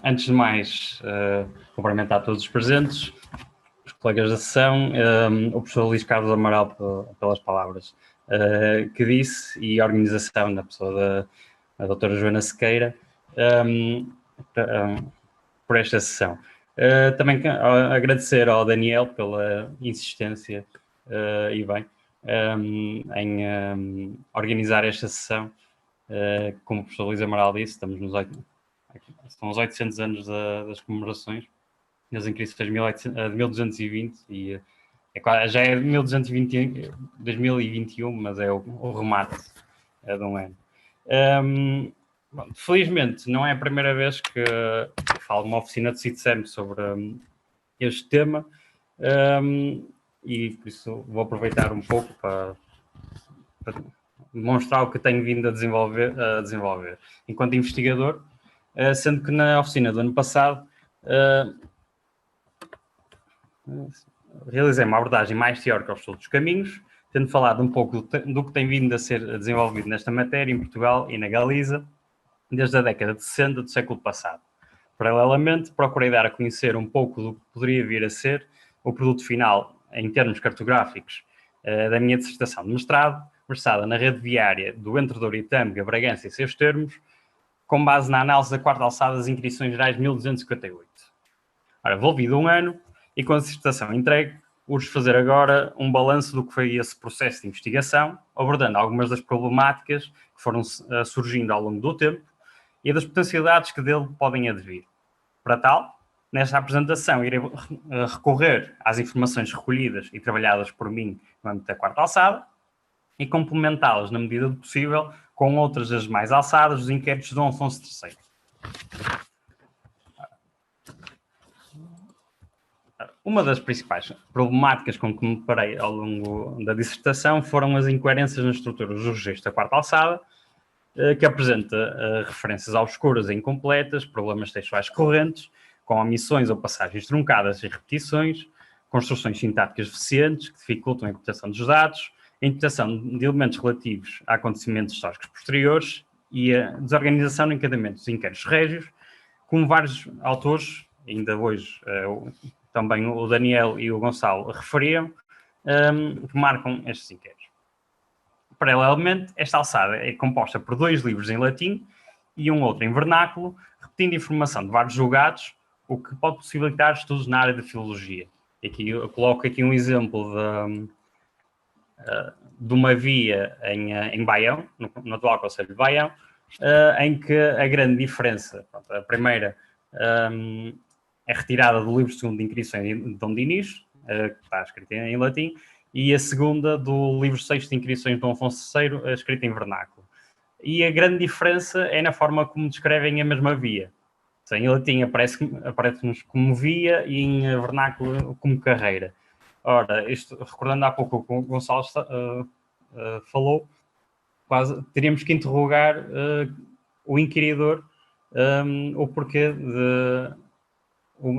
Antes de mais, cumprimentar todos os presentes, os colegas da sessão, o professor Luís Carlos Amaral pelas palavras que disse e a organização na pessoa da doutora Joana Sequeira por esta sessão. Também agradecer ao Daniel pela insistência e bem em organizar esta sessão. Como o professor Luís Amaral disse, estamos são os 800 anos das comemorações das inscrições de 1220 e já é 2021, mas é o remate de um ano. Bom, felizmente, não é a primeira vez que falo numa oficina de CITSEM sobre este tema e por isso vou aproveitar um pouco para demonstrar o que tenho vindo a desenvolver enquanto investigador, sendo que na oficina do ano passado realizei uma abordagem mais teórica aos estudos dos caminhos, tendo falado um pouco do que tem vindo a ser desenvolvido nesta matéria em Portugal e na Galiza, desde a década de 60 do século passado. Paralelamente, procurei dar a conhecer um pouco do que poderia vir a ser o produto final, em termos cartográficos, da minha dissertação de mestrado, versada na rede viária do Entre Douro e Tâmega, Bragança e seus termos, com base na análise da quarta alçada das inscrições gerais de 1258. Ora, envolvido um ano e com a dissertação entregue, urge fazer agora um balanço do que foi esse processo de investigação, abordando algumas das problemáticas que foram surgindo ao longo do tempo e das potencialidades que dele podem advir. Para tal, nesta apresentação irei recorrer às informações recolhidas e trabalhadas por mim no âmbito da quarta alçada e complementá-las, na medida do possível, com outras das mais alçadas dos inquéritos de Dom Afonso III. Uma das principais problemáticas com que me deparei ao longo da dissertação foram as incoerências nas estruturas do registro da quarta alçada, que apresenta referências obscuras e incompletas, problemas textuais correntes, com omissões ou passagens truncadas e repetições, construções sintáticas deficientes que dificultam a interpretação dos dados, a interpretação de elementos relativos a acontecimentos históricos posteriores e a desorganização no encadeamento dos inquéritos régios, como vários autores, ainda hoje também o Daniel e o Gonçalo referiam, que marcam estes inquéritos. Paralelamente, esta alçada é composta por 2 livros em latim e um outro em vernáculo, repetindo informação de vários julgados, o que pode possibilitar estudos na área de filologia. E aqui eu coloco aqui um exemplo de uma via em Baião, no atual Conselho de Baião, em que a grande diferença, a primeira é retirada do livro segundo de inscrições de Dom Dinis, que está escrito em latim, e a segunda do livro sexto de inscrições de Dom Afonso III, escrito em vernáculo. E a grande diferença é na forma como descrevem a mesma via. Em latim aparece-nos como via e em vernáculo como carreira. Ora, isto, recordando há pouco o que o Gonçalo falou, quase teríamos que interrogar o inquiridor o porquê de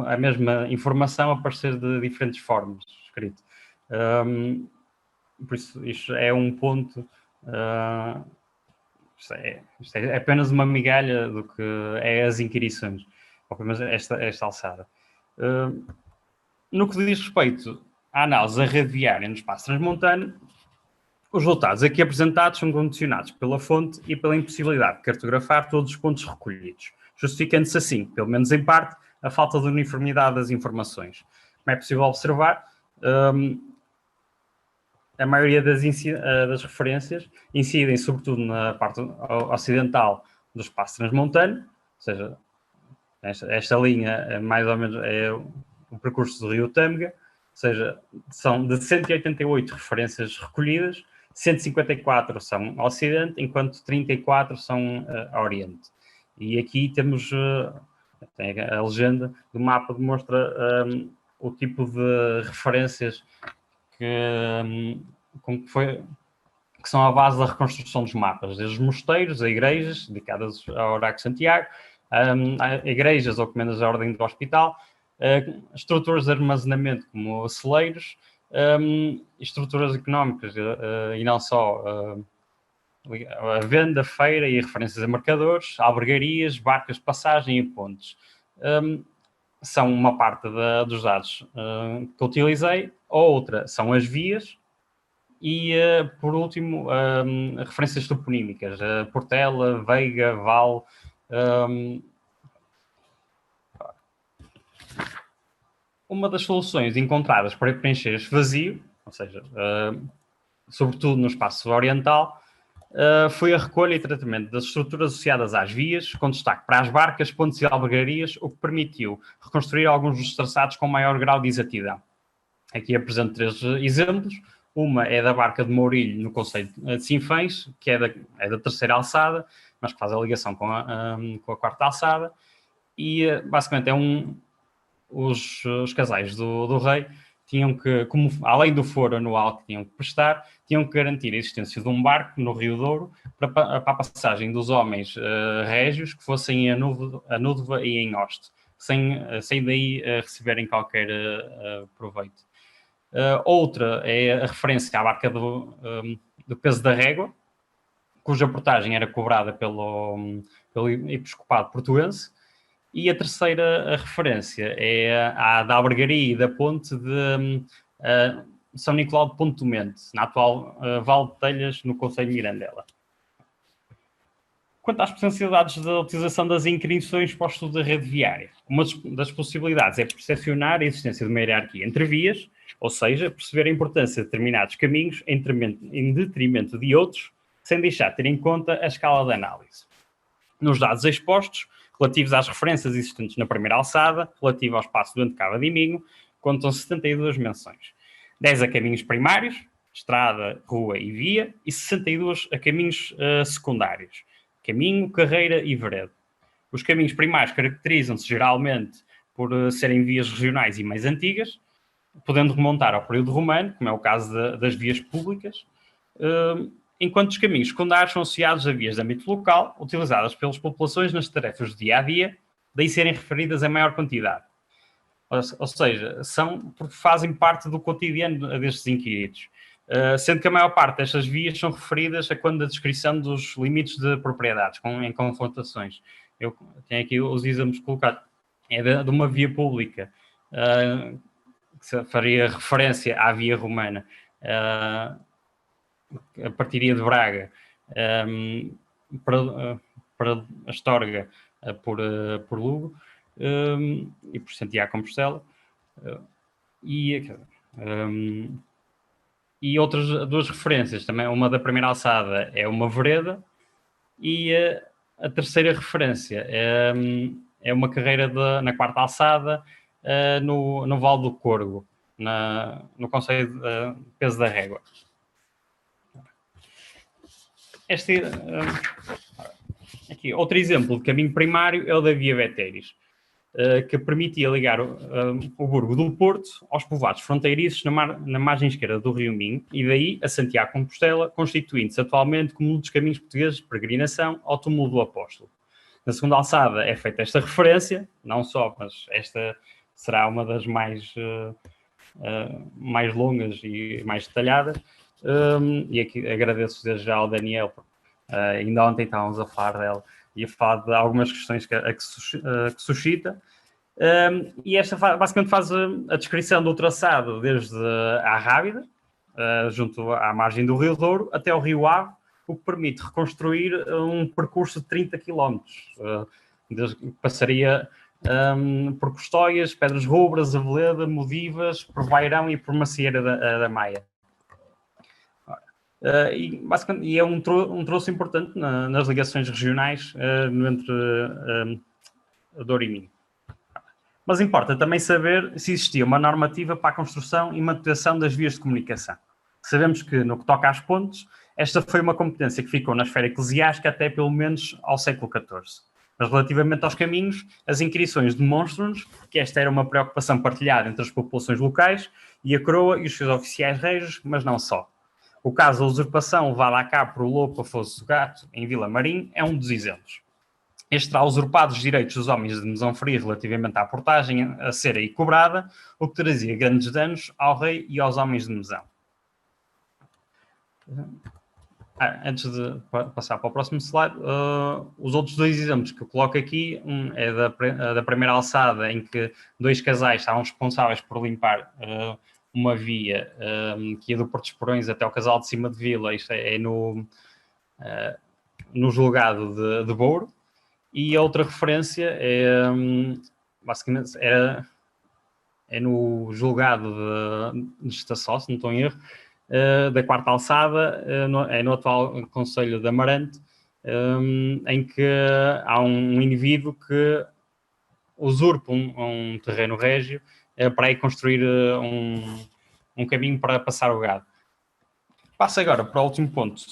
a mesma informação aparecer de diferentes formas, escrito. Por isso, isto é um ponto, isto é apenas uma migalha do que é as inquirições, ou pelo menos esta alçada. No que diz respeito à análise da rede viária no espaço transmontano, os resultados aqui apresentados são condicionados pela fonte e pela impossibilidade de cartografar todos os pontos recolhidos, justificando-se assim, pelo menos em parte, a falta de uniformidade das informações. Como é possível observar, a maioria das referências incidem sobretudo na parte ocidental do espaço transmontano, ou seja, esta linha mais ou menos é o percurso do rio Tâmega, ou seja, são de 188 referências recolhidas, 154 são ao ocidente, enquanto 34 são a oriente. E aqui temos a legenda do mapa demonstra o tipo de referências que são a base da reconstrução dos mapas, desde os mosteiros a igrejas dedicadas ao Oráculo de Santiago, a igrejas ou comendas da Ordem do Hospital, estruturas de armazenamento como celeiros, estruturas económicas e não só a venda, feira e referências a mercadores, albergarias, barcas de passagem e pontes. são uma parte dos dados que utilizei, a outra são as vias e, por último, referências toponímicas, Portela, Veiga, Val. Uma das soluções encontradas para preencher este vazio, ou seja, sobretudo no espaço oriental, foi a recolha e tratamento das estruturas associadas às vias, com destaque para as barcas, pontes e albergarias, o que permitiu reconstruir alguns dos traçados com maior grau de exatidão. Aqui apresento 3 exemplos. Uma é da barca de Mourilho, no concelho de Sinfãs, que é da terceira alçada, mas que faz a ligação com a quarta alçada. E, basicamente, os casais do rei tinham que, além do foro anual que tinham que prestar, tinham que garantir a existência de um barco no Rio Douro para a passagem dos homens régios que fossem a Núdeva e em Hoste, sem daí receberem qualquer proveito. Outra é a referência à barca do peso da régua, cuja portagem era cobrada pelo episcopado portuense. E a terceira referência é a da albergaria e da ponte de São Nicolau de Ponte do Mente, na atual Val de Telhas, no concelho de Mirandela. Quanto às potencialidades da utilização das inscrições para o estudo da rede viária, uma das possibilidades é percepcionar a existência de uma hierarquia entre vias, ou seja, perceber a importância de determinados caminhos em detrimento de outros, sem deixar de ter em conta a escala de análise. Nos dados expostos, relativos às referências existentes na primeira alçada, relativo ao espaço do Antecava de Minho, contam 72 menções. 10 a caminhos primários, estrada, rua e via, e 62 a caminhos secundários, caminho, carreira e vereda. Os caminhos primários caracterizam-se geralmente por serem vias regionais e mais antigas, podendo remontar ao período romano, como é o caso das vias públicas, enquanto os caminhos secundários são associados a vias de âmbito local, utilizadas pelas populações nas tarefas do dia-a-dia, daí serem referidas em maior quantidade. Ou seja, porque fazem parte do cotidiano destes inquiridos. Sendo que a maior parte destas vias são referidas a quando a descrição dos limites de propriedades, em confrontações. Eu tenho aqui os exemplos colocados. É de uma via pública, que faria referência à via romana, partiria de Braga para Astorga por Lugo e por Santiago Compostela e outras 2 referências também. Uma da primeira alçada é uma vereda e a terceira referência é uma carreira na quarta alçada no Vale do Corgo, no concelho de Peso da Régua. Aqui, outro exemplo de caminho primário é o da Via Veteris, que permitia ligar o Burgo do Porto aos povoados fronteiriços na margem esquerda do Rio Minho e daí a Santiago Compostela, constituindo-se atualmente como um dos caminhos portugueses de peregrinação ao túmulo do Apóstolo. Na segunda alçada é feita esta referência, não só, mas esta será uma das mais longas e mais detalhadas. E aqui agradeço desde já ao Daniel, ainda ontem estávamos a falar dela e a falar de algumas questões que suscita. E esta basicamente faz a descrição do traçado desde a Rábida, junto à margem do Rio Douro, até ao Rio Ave, o que permite reconstruir um percurso de 30 km. Passaria por Custóias, Pedras Rubras, Aveleda, Modivas, por Vairão e por Macieira da Maia. E é um troço importante nas ligações regionais entre Douro e Minho. Mas importa também saber se existia uma normativa para a construção e manutenção das vias de comunicação. Sabemos que, no que toca às pontes, esta foi uma competência que ficou na esfera eclesiástica até pelo menos ao século XIV. Mas relativamente aos caminhos, as inquirições demonstram-nos que esta era uma preocupação partilhada entre as populações locais e a coroa e os seus oficiais régios, mas não só. O caso da usurpação levada a cabo por Lopo Afonso do Gato, em Vila Marim, é um dos exemplos. Este terá usurpado os direitos dos homens de Mesão Fria relativamente à portagem a ser aí cobrada, o que trazia grandes danos ao rei e aos homens de Mesão. Antes de passar para o próximo slide, os outros dois exemplos que eu coloco aqui, é da primeira alçada, em que dois casais estavam responsáveis por limpar uma via que ia do Porto dos Porões até o Casal de Cima de Vila. Isto é no julgado de Bouro. E a outra referência basicamente é no julgado de Estação, se não estou em erro, da quarta alçada, é no atual Concelho de Amarante, em que há um indivíduo que usurpa um terreno régio para aí construir um caminho para passar o gado. Passo agora para o último ponto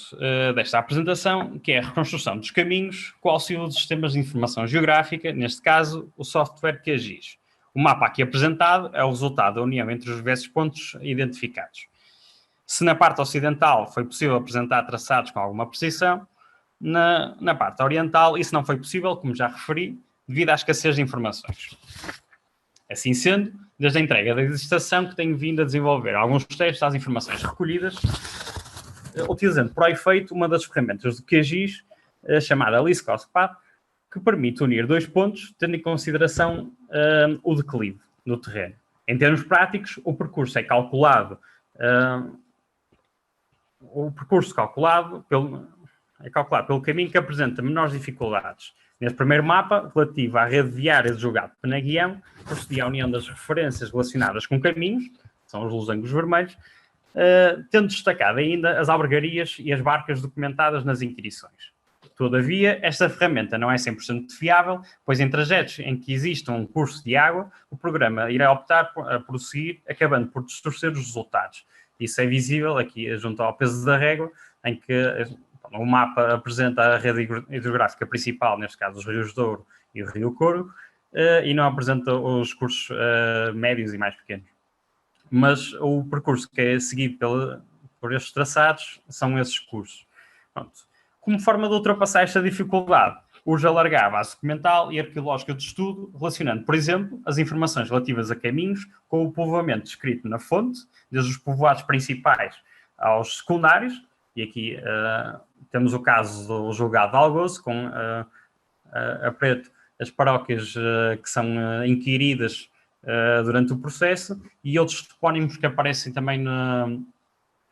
desta apresentação, que é a reconstrução dos caminhos com o auxílio de sistemas de informação geográfica, neste caso, o software QGIS. O mapa aqui apresentado é o resultado da união entre os diversos pontos identificados. Se na parte ocidental foi possível apresentar traçados com alguma precisão, na parte oriental isso não foi possível, como já referi, devido à escassez de informações. Assim sendo, desde a entrega da licitação que tenho vindo a desenvolver alguns testes às informações recolhidas, utilizando para o efeito uma das ferramentas do QGIS, chamada Least Cost Path, que permite unir dois pontos, tendo em consideração o declive no terreno. Em termos práticos, o percurso é calculado pelo caminho que apresenta menores dificuldades. Neste primeiro mapa, relativo à rede viária de julgado de Penaguião, procedia à união das referências relacionadas com caminhos, são os losangos vermelhos, tendo destacado ainda as albergarias e as barcas documentadas nas inquirições. Todavia, esta ferramenta não é 100% fiável, pois em trajetos em que exista um curso de água, o programa irá optar a prosseguir, acabando por distorcer os resultados. Isso é visível aqui junto ao peso da régua, em que o mapa apresenta a rede hidrográfica principal, neste caso os rios Douro e o rio Corgo, e não apresenta os cursos médios e mais pequenos. Mas o percurso que é seguido por estes traçados são esses cursos. Pronto. Como forma de ultrapassar esta dificuldade, urge alargar a base documental e arqueológica de estudo, relacionando, por exemplo, as informações relativas a caminhos com o povoamento descrito na fonte, desde os povoados principais aos secundários, e aqui temos o caso do julgado de Algoz, com a preto as paróquias que são inquiridas durante o processo, e outros topónimos que aparecem também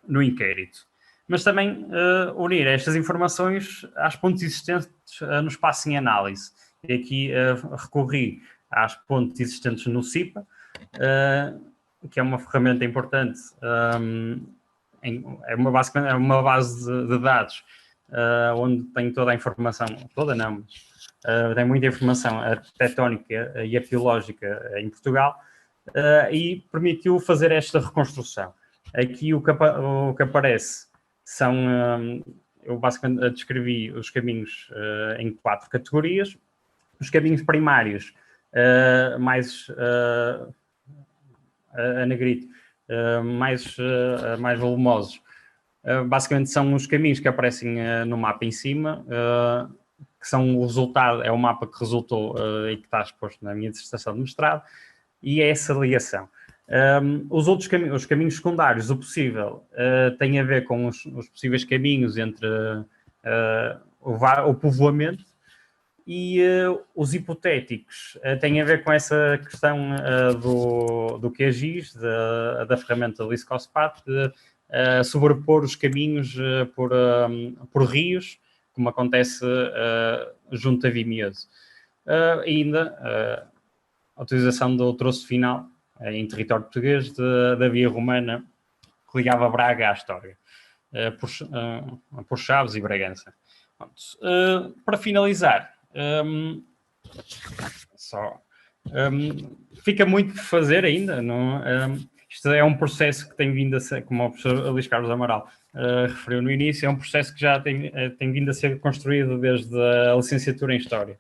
no inquérito. Mas também unir estas informações às pontes existentes no espaço em análise. E aqui recorri às pontes existentes no CIPA, que é uma ferramenta importante, é uma base de dados onde tem toda a informação, toda não, mas tem muita informação arquitetónica e arqueológica em Portugal, e permitiu fazer esta reconstrução. Aqui o que aparece são, eu basicamente descrevi os caminhos em 4 categorias. Os caminhos primários, mais a negrito, mais volumosos, basicamente são os caminhos que aparecem no mapa em cima, que são o resultado, é o mapa que resultou e que está exposto na minha dissertação de mestrado, e é essa ligação. Os outros caminhos, os caminhos secundários, o possível, tem a ver com os possíveis caminhos entre o povoamento, e os hipotéticos têm a ver com essa questão do QGIS, da ferramenta Least Cost Path, de sobrepor os caminhos por rios, como acontece junto a Vimioso. Ainda a utilização do troço final em território português da via romana que ligava Braga à Astória, por Chaves e Bragança. Para finalizar, fica muito por fazer ainda. Isto é um processo que tem vindo a ser, como o professor Luís Carlos Amaral referiu no início, é um processo que já tem vindo a ser construído desde a licenciatura em História.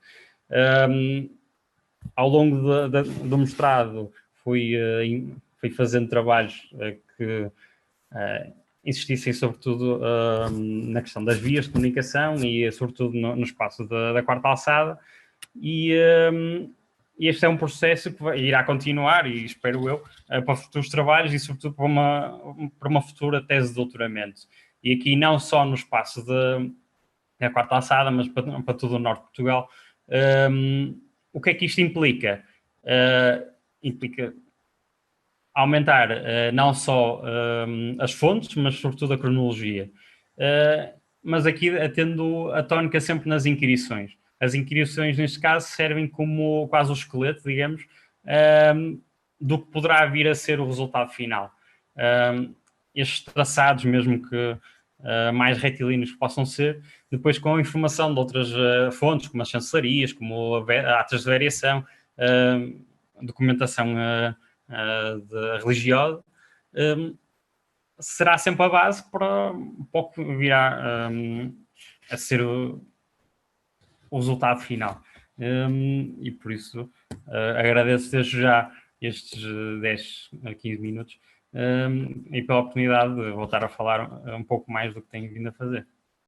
Ao longo do mestrado fui fazendo trabalhos que insistissem sobretudo na questão das vias de comunicação e sobretudo no espaço da quarta alçada, e este é um processo que irá continuar, e espero eu, para futuros trabalhos e sobretudo para uma futura tese de doutoramento. e aqui não só no espaço da quarta alçada, mas para todo o norte de Portugal. O que é que isto implica? Implica aumentar não só as fontes, mas sobretudo a cronologia. Mas aqui tendo a tónica sempre nas inquirições. As inquirições, neste caso, servem como quase o esqueleto, digamos, do que poderá vir a ser o resultado final. Estes traçados, mesmo que mais retilíneos que possam ser, depois com a informação de outras fontes, como as chancelarias, como atas de variação, documentação religiosa, será sempre a base para o que virá a ser o resultado final. E por isso agradeço desde já estes 10 a 15 minutos e pela oportunidade de voltar a falar um pouco mais do que tenho vindo a fazer.